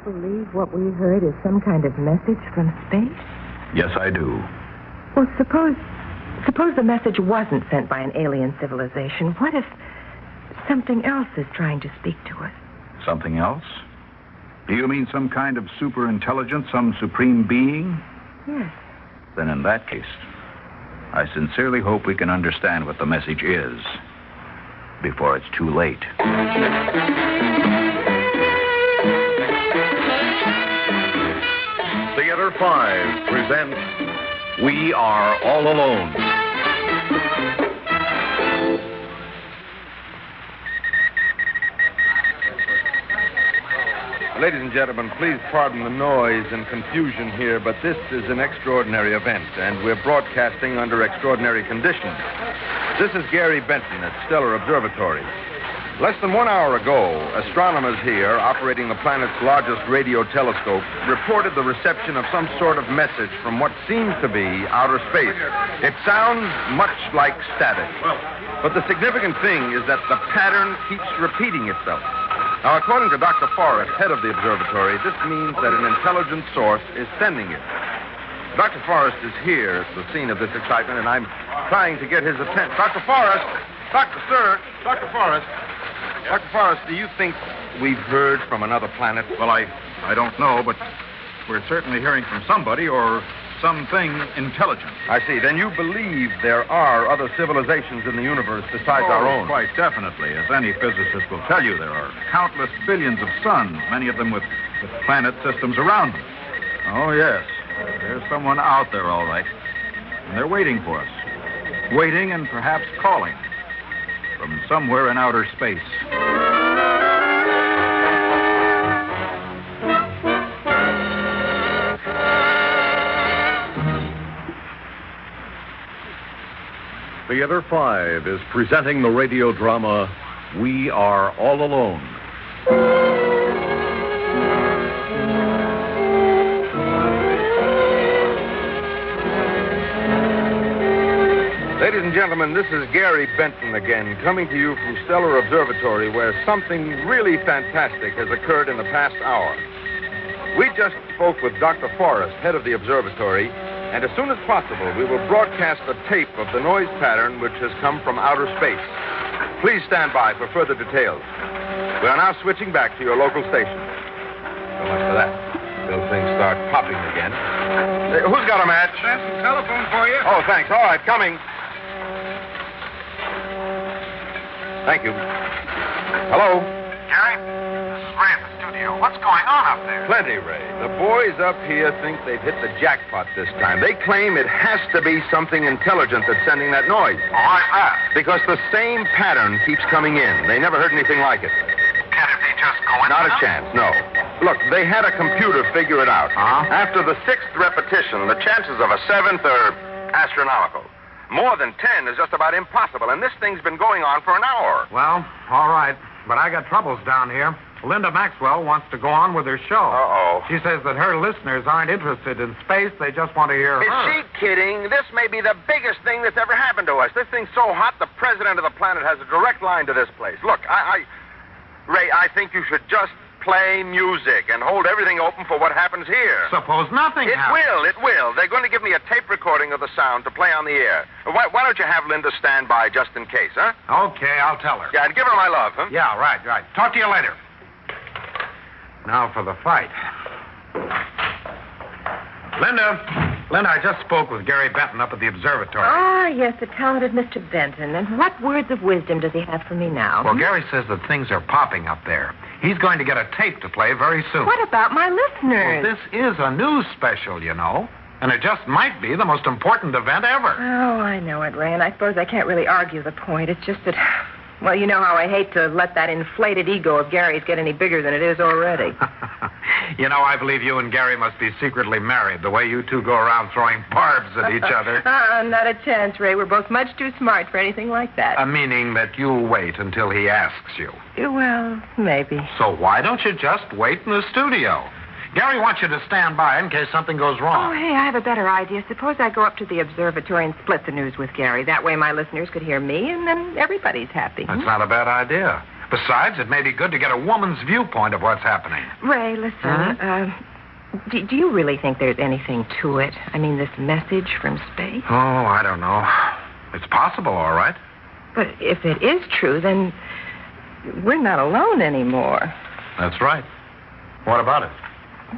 believe what we heard is some kind of message from space? Yes, I do. Well, suppose the message wasn't sent by an alien civilization. What if something else is trying to speak to us? Something else? Do you mean some kind of superintelligence, some supreme being? Yes. Then in that case, I sincerely hope we can understand what the message is before it's too late. Theater 5 presents We Are All Alone. Ladies and gentlemen, please pardon the noise and confusion here, but this is an extraordinary event, and we're broadcasting under extraordinary conditions. This is Gary Benson at Stellar Observatory. Less than 1 hour ago, astronomers here, operating the planet's largest radio telescope, reported the reception of some sort of message from what seems to be outer space. It sounds much like static. But the significant thing is that the pattern keeps repeating itself. Now, according to Dr. Forrest, head of the observatory, this means that an intelligent source is sending it. Dr. Forrest is here at the scene of this excitement, and I'm trying to get his attention. Dr. Forrest! Dr. Forrest, do you think we've heard from another planet? Well, I don't know, but we're certainly hearing from somebody or something intelligent. I see. Then you believe there are other civilizations in the universe besides our own? Quite definitely. As any physicist will tell you, there are countless billions of suns, many of them with planet systems around them. Oh, yes. There's someone out there, all right. And they're waiting for us. Waiting and perhaps calling from somewhere in outer space. Theater 5 is presenting the radio drama We Are All Alone. Ladies and gentlemen, this is Gary Benson again, coming to you from Stellar Observatory, where something really fantastic has occurred in the past hour. We just spoke with Dr. Forrest, head of the observatory, and as soon as possible, we will broadcast a tape of the noise pattern which has come from outer space. Please stand by for further details. We are now switching back to your local station. So much for that. Till things start popping again. Hey, who's got a match? Benson, telephone for you. Oh, thanks. All right, coming. Thank you. Hello? Gary, this is Ray at the studio. What's going on up there? Plenty, Ray. The boys up here think they've hit the jackpot this time. They claim it has to be something intelligent that's sending that noise. Well, why's that? Because the same pattern keeps coming in. They never heard anything like it. Can't it be just coincidence? Not a chance, no. Look, they had a computer figure it out. After the 6th repetition, the chances of a 7th are astronomical. More than 10 is just about impossible, and this thing's been going on for an hour. Well, all right. But I got troubles down here. Linda Maxwell wants to go on with her show. Uh-oh. She says that her listeners aren't interested in space. They just want to hear her. Is she kidding? This may be the biggest thing that's ever happened to us. This thing's so hot, the president of the planet has a direct line to this place. Look, Ray, I think you should just play music and hold everything open for what happens here. Suppose nothing happens. It will. They're going to give me a tape recording of the sound to play on the air. Why don't you have Linda stand by just in case, huh? Okay, I'll tell her. Yeah, and give her my love, huh? Yeah, right. Talk to you later. Now for the fight. Linda, I just spoke with Gary Benton up at the observatory. Ah, yes, the talented Mr. Benton. And what words of wisdom does he have for me now? Well, Gary says that things are popping up there. He's going to get a tape to play very soon. What about my listeners? Well, this is a news special, you know. And it just might be the most important event ever. Oh, I know it, Ray, and I suppose I can't really argue the point. It's just that, well, you know how I hate to let that inflated ego of Gary's get any bigger than it is already. You know, I believe you and Gary must be secretly married, the way you two go around throwing barbs at each other. Not a chance, Ray. We're both much too smart for anything like that. Meaning that you'll wait until he asks you. Well, maybe. So why don't you just wait in the studio? Gary wants you to stand by in case something goes wrong. Oh, hey, I have a better idea. Suppose I go up to the observatory and split the news with Gary. That way my listeners could hear me, and then everybody's happy. That's not a bad idea. Besides, it may be good to get a woman's viewpoint of what's happening. Ray, listen. Do you really think there's anything to it? I mean, this message from space? Oh, I don't know. It's possible, all right. But if it is true, then we're not alone anymore. That's right. What about it?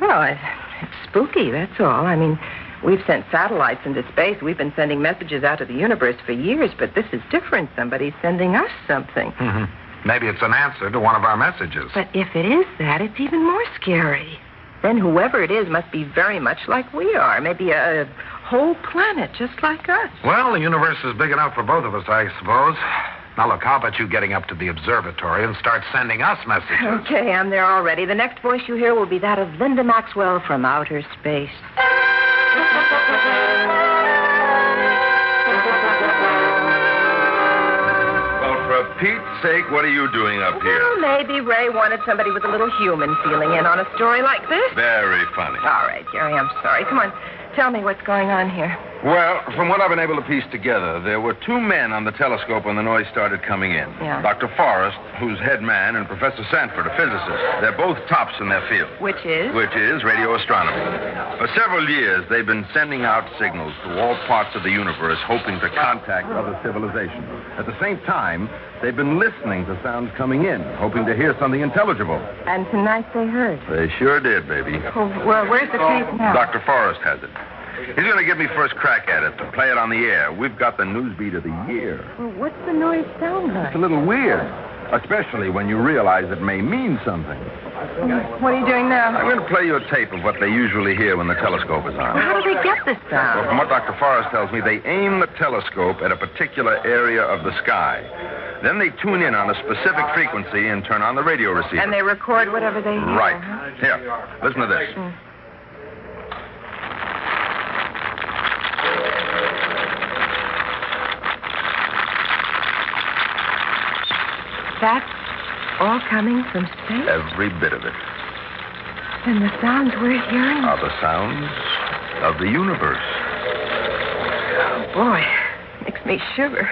Well, it's spooky, that's all. I mean, we've sent satellites into space. We've been sending messages out to the universe for years, but this is different. Somebody's sending us something. Mm-hmm. Maybe it's an answer to one of our messages. But if it is that, it's even more scary. Then whoever it is must be very much like we are. Maybe a whole planet just like us. Well, the universe is big enough for both of us, I suppose. Now, look, how about you getting up to the observatory and start sending us messages? Okay, I'm there already. The next voice you hear will be that of Linda Maxwell from outer space. For Pete's sake, what are you doing up here? Well, maybe Ray wanted somebody with a little human feeling in on a story like this. Very funny. All right, Gary, I'm sorry. Come on, tell me what's going on here. Well, from what I've been able to piece together, there were two men on the telescope when the noise started coming in. Yeah. Dr. Forrest, who's head man, and Professor Sanford, a physicist. They're both tops in their field. Which is? Which is radio astronomy. For several years, they've been sending out signals to all parts of the universe, hoping to contact other civilizations. At the same time, they've been listening to sounds coming in, hoping to hear something intelligible. And tonight they heard. They sure did, baby. Well, where's the tape now? Dr. Forrest has it. He's going to give me first crack at it to play it on the air. We've got the newsbeat of the year. Well, what's the noise sound like? It's a little weird, especially when you realize it may mean something. What are you doing now? I'm going to play you a tape of what they usually hear when the telescope is on. Well, how do they get this sound? Well, from what Dr. Forrest tells me, they aim the telescope at a particular area of the sky. Then they tune in on a specific frequency and turn on the radio receiver. And they record whatever they hear. Right. Huh? Here, listen to this. That's all coming from space? Every bit of it. And the sounds we're hearing? Are the sounds of the universe. Oh, boy. Makes me shiver.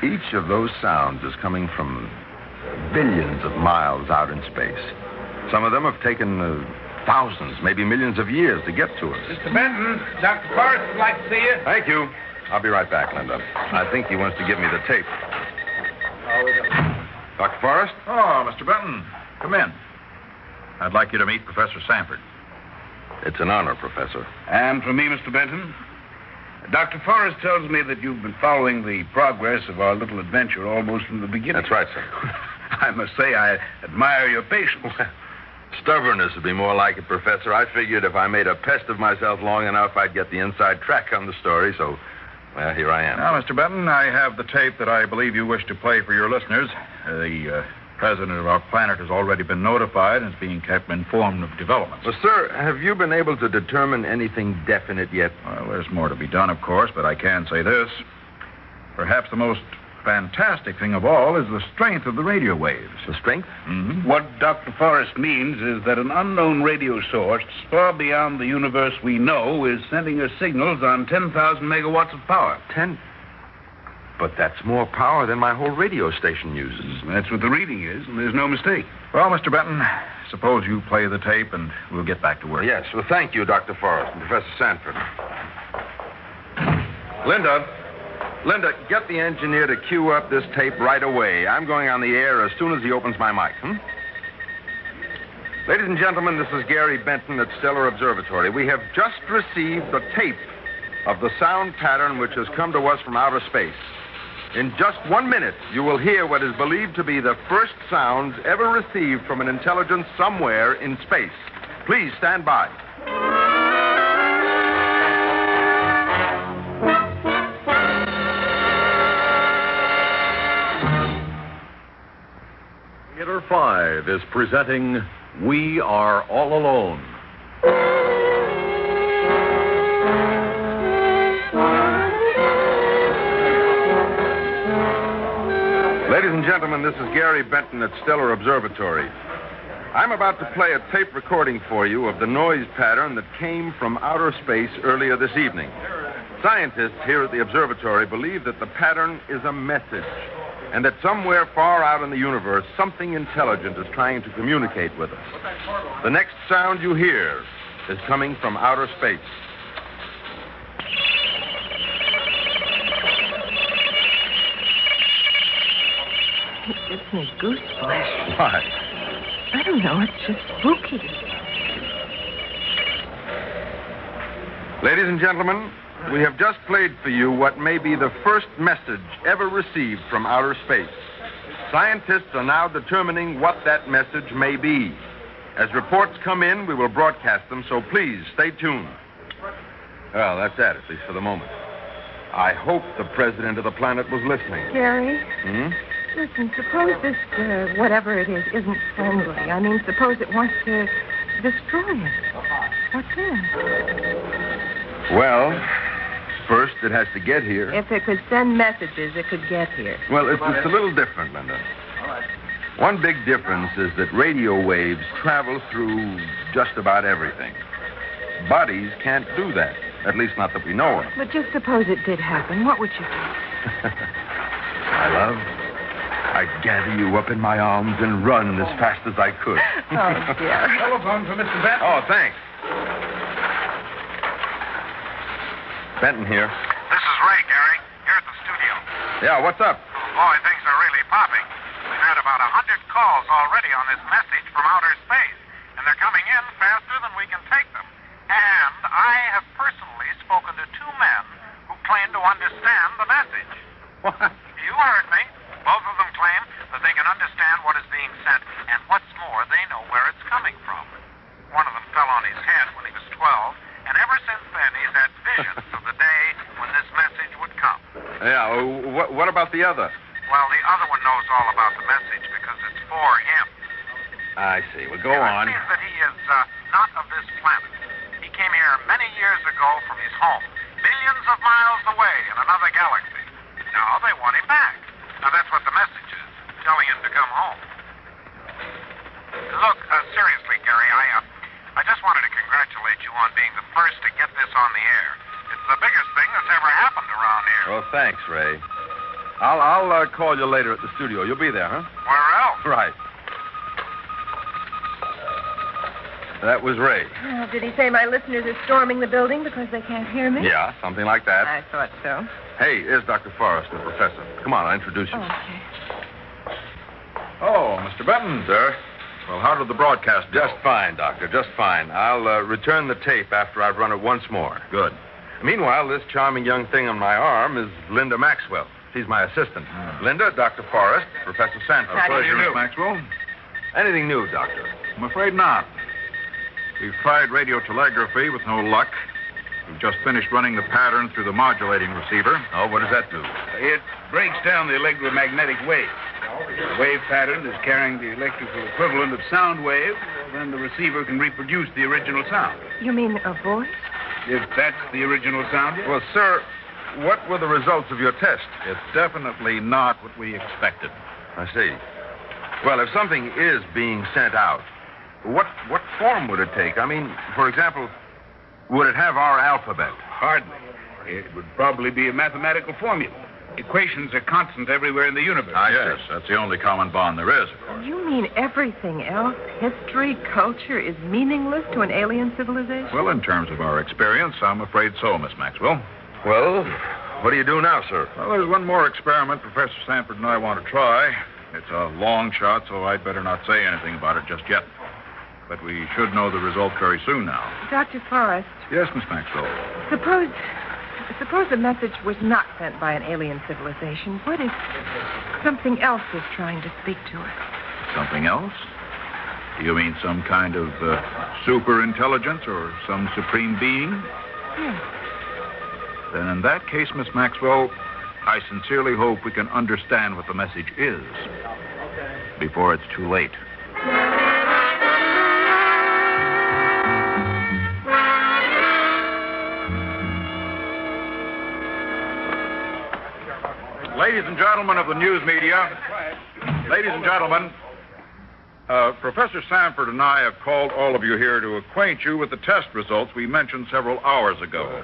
Each of those sounds is coming from billions of miles out in space. Some of them have taken thousands, maybe millions of years to get to us. Mr. Benson, Dr. Forrest would like to see you. Thank you. I'll be right back, Linda. I think he wants to give me the tape. Dr. Forrest? Oh, Mr. Benton, come in. I'd like you to meet Professor Sanford. It's an honor, Professor. And from me, Mr. Benton. Dr. Forrest tells me that you've been following the progress of our little adventure almost from the beginning. That's right, sir. I must say I admire your patience. Stubbornness would be more like it, Professor. I figured if I made a pest of myself long enough, I'd get the inside track on the story, so, well, here I am. Now, Mr. Benton, I have the tape that I believe you wish to play for your listeners. The president of our planet has already been notified and is being kept informed of developments. Well, sir, have you been able to determine anything definite yet? Well, there's more to be done, of course, but I can say this. Perhaps the most fantastic thing of all is the strength of the radio waves. The strength? Mm-hmm. What Dr. Forrest means is that an unknown radio source far beyond the universe we know is sending us signals on 10,000 megawatts of power. 10? But that's more power than my whole radio station uses. That's what the reading is, and there's no mistake. Well, Mr. Benton, suppose you play the tape and we'll get back to work. Yes, well, thank you, Dr. Forrest and Professor Sanford. Linda, get the engineer to cue up this tape right away. I'm going on the air as soon as he opens my mic. Ladies and gentlemen, this is Gary Benton at Stellar Observatory. We have just received the tape of the sound pattern which has come to us from outer space. In just 1 minute, you will hear what is believed to be the first sounds ever received from an intelligence somewhere in space. Please stand by. Theater 5 is presenting We Are All Alone. Ladies and gentlemen, this is Gary Benton at Stellar Observatory. I'm about to play a tape recording for you of the noise pattern that came from outer space earlier this evening. Scientists here at the observatory believe that the pattern is a message. and that somewhere far out in the universe, something intelligent is trying to communicate with us. The next sound you hear is coming from outer space. It gives me goosebumps. Why? I don't know. It's just spooky. Ladies and gentlemen, we have just played for you what may be the first message ever received from outer space. Scientists are now determining what that message may be. As reports come in, we will broadcast them, so please stay tuned. Well, that's at least for the moment. I hope the president of the planet was listening. Gary? Listen, suppose this, whatever it is, isn't friendly. I mean, suppose it wants to destroy us. What then? Well, first it has to get here. If it could send messages, it could get here. Well, it's a little different, Linda. One big difference is that radio waves travel through just about everything. Bodies can't do that, at least not that we know of. But just suppose it did happen. What would you do? My love, I'd gather you up in my arms and run as fast as I could. Oh, dear. Telephone for Mr. Benson. Oh, thanks. Benton here. This is Ray, Gary. Here at the studio. Yeah, what's up? Boy, things are really popping. We've had about 100 calls already on this message from outer space, and they're coming in faster than we can take them. And I have personally spoken to 2 men who claim to understand the message. What? You heard me. Both of them claim that they can understand what is being sent, and what's more, they know where it's coming from. One of them fell on his head when he was 12, and ever since then he's had visions of the day when this message would come. Yeah, what about the other? Well, the other one knows all about the message because it's for him. I see. Well, go It on. seems that he is not of this planet. He came here many years ago from his home, billions of miles away in another galaxy. Now they want him back. Now, that's what the message is, telling him to come home. Look, seriously, Gary, I just wanted to congratulate you on being the first to get this on the air. It's the biggest thing that's ever happened around here. Well, thanks, Ray. I'll call you later at the studio. You'll be there, huh? Where else? Right. That was Ray. Oh, did he say my listeners are storming the building because they can't hear me? Yeah, something like that. I thought so. Hey, here's Dr. Forrest, the professor. Come on, I'll introduce you. Oh, okay. Oh, Mr. Benton. Sir? Well, how did the broadcast go? Just fine, Doctor, just fine. I'll return the tape after I've run it once more. Good. Meanwhile, this charming young thing on my arm is Linda Maxwell. She's my assistant. Linda, Dr. Forrest, Professor Sanford. How do you Pleasure, do? Miss Maxwell. Anything new, Doctor? I'm afraid not. We've tried radio telegraphy with no luck. We've just finished running the pattern through the modulating receiver. Oh, what does that do? It breaks down the electromagnetic wave. The wave pattern is carrying the electrical equivalent of sound wave. Then the receiver can reproduce the original sound. You mean a voice? If that's the original sound, yes. Well, sir, what were the results of your test? It's definitely not what we expected. I see. Well, if something is being sent out, what form would it take? I mean, for example, would it have our alphabet? Hardly. It would probably be a mathematical formula. Equations are constant everywhere in the universe. Yes, that's the only common bond there is, of course. You mean everything else, history, culture, is meaningless to an alien civilization? Well, in terms of our experience, I'm afraid so, Miss Maxwell. Well, what do you do now, sir? Well, there's one more experiment Professor Sanford and I want to try. It's a long shot, so I'd better not say anything about it just yet. But we should know the result very soon now. Dr. Forrest, Yes, Miss Maxwell. suppose the message was not sent by an alien civilization. What if something else is trying to speak to us? Something else? You mean some kind of super intelligence or some supreme being? Yes. Then in that case, Miss Maxwell, I sincerely hope we can understand what the message is before it's too late. Ladies and gentlemen of the news media, ladies and gentlemen, Professor Sanford and I have called all of you here to acquaint you with the test results we mentioned several hours ago.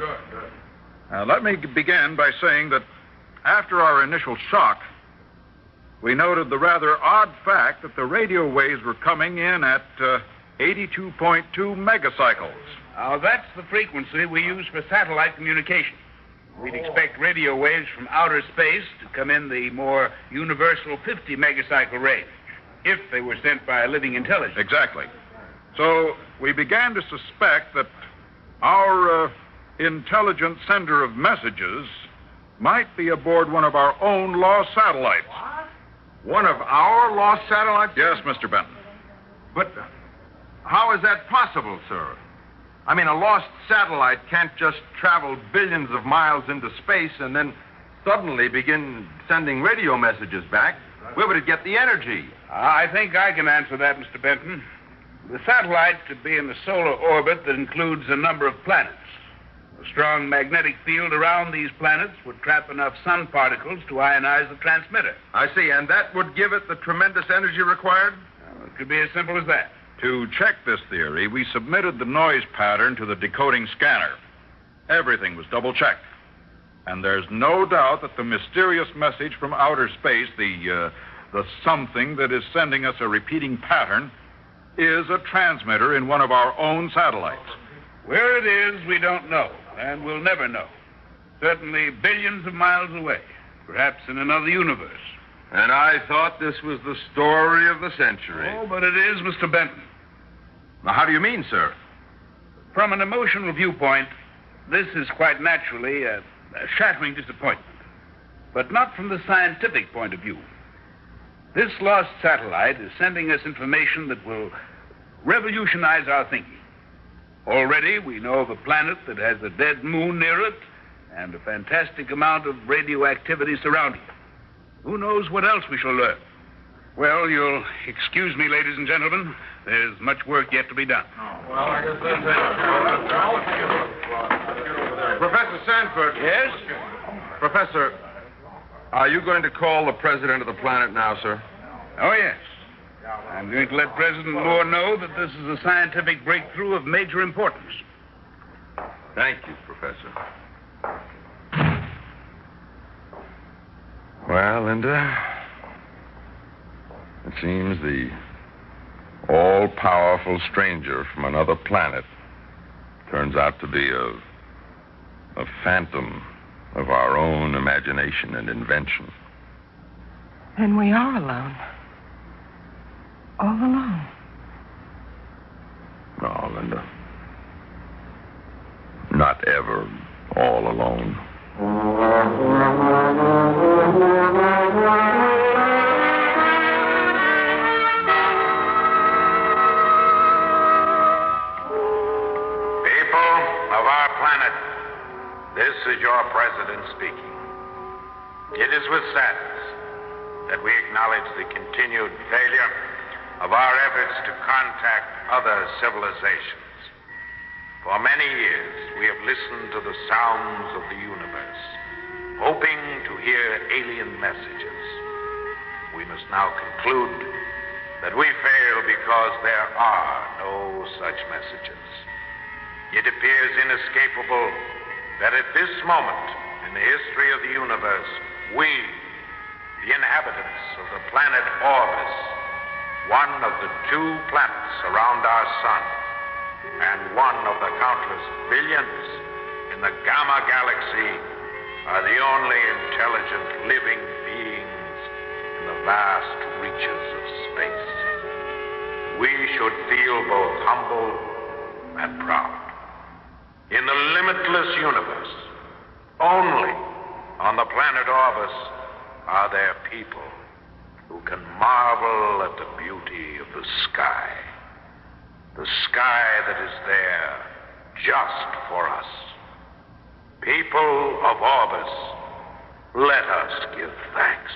Let me begin by saying that after our initial shock, we noted the rather odd fact that the radio waves were coming in at 82.2 megacycles. That's the frequency we use for satellite communication. We'd expect radio waves from outer space to come in the more universal 50 megacycle range, if they were sent by a living intelligence. Exactly. So we began to suspect that our intelligent sender of messages might be aboard one of our own lost satellites. One of our lost satellites? Yes, Mr. Benton. But how is that possible, sir? I mean, a lost satellite can't just travel billions of miles into space and then suddenly begin sending radio messages back. Where would it get the energy? I think I can answer that, Mr. Benton. The satellite could be in a solar orbit that includes a number of planets. A strong magnetic field around these planets would trap enough sun particles to ionize the transmitter. I see, and that would give it the tremendous energy required? Well, it could be as simple as that. To check this theory, we submitted the noise pattern to the decoding scanner. Everything was double-checked. And there's no doubt that the mysterious message from outer space, the something that is sending us a repeating pattern, is a transmitter in one of our own satellites. Where it is, we don't know, and we'll never know. Certainly billions of miles away, perhaps in another universe. And I thought this was the story of the century. Oh, but it is, Mr. Benton. Now, how do you mean, sir? From an emotional viewpoint, this is quite naturally a shattering disappointment. But not from the scientific point of view. This lost satellite is sending us information that will revolutionize our thinking. Already, we know of a planet that has a dead moon near it and a fantastic amount of radioactivity surrounding it. Who knows what else we shall learn? Well, you'll excuse me, ladies and gentlemen. There's much work yet to be done. Professor Sanford. Yes? Professor, are you going to call the president of the planet now, sir? Oh, yes. I'm going to let President Moore know that this is a scientific breakthrough of major importance. Thank you, Professor. Well, Linda, it seems the all-powerful stranger from another planet turns out to be a phantom of our own imagination and invention. And we are alone. All alone. No, Linda. Not ever all alone. People of our planet, this is your president speaking. It is with sadness that we acknowledge the continued failure of our efforts to contact other civilizations. For many years, we have listened to the sounds of the universe, hoping to hear alien messages. We must now conclude that we fail because there are no such messages. It appears inescapable that at this moment in the history of the universe, we, the inhabitants of the planet Orbis, one of the two planets around our sun, and one of the countless billions in the Gamma Galaxy, are the only intelligent living beings in the vast reaches of space. We should feel both humble and proud. In the limitless universe, only on the planet Orbis are there people who can marvel at the beauty of the sky. The sky that is there just for us. People of Orbis, let us give thanks.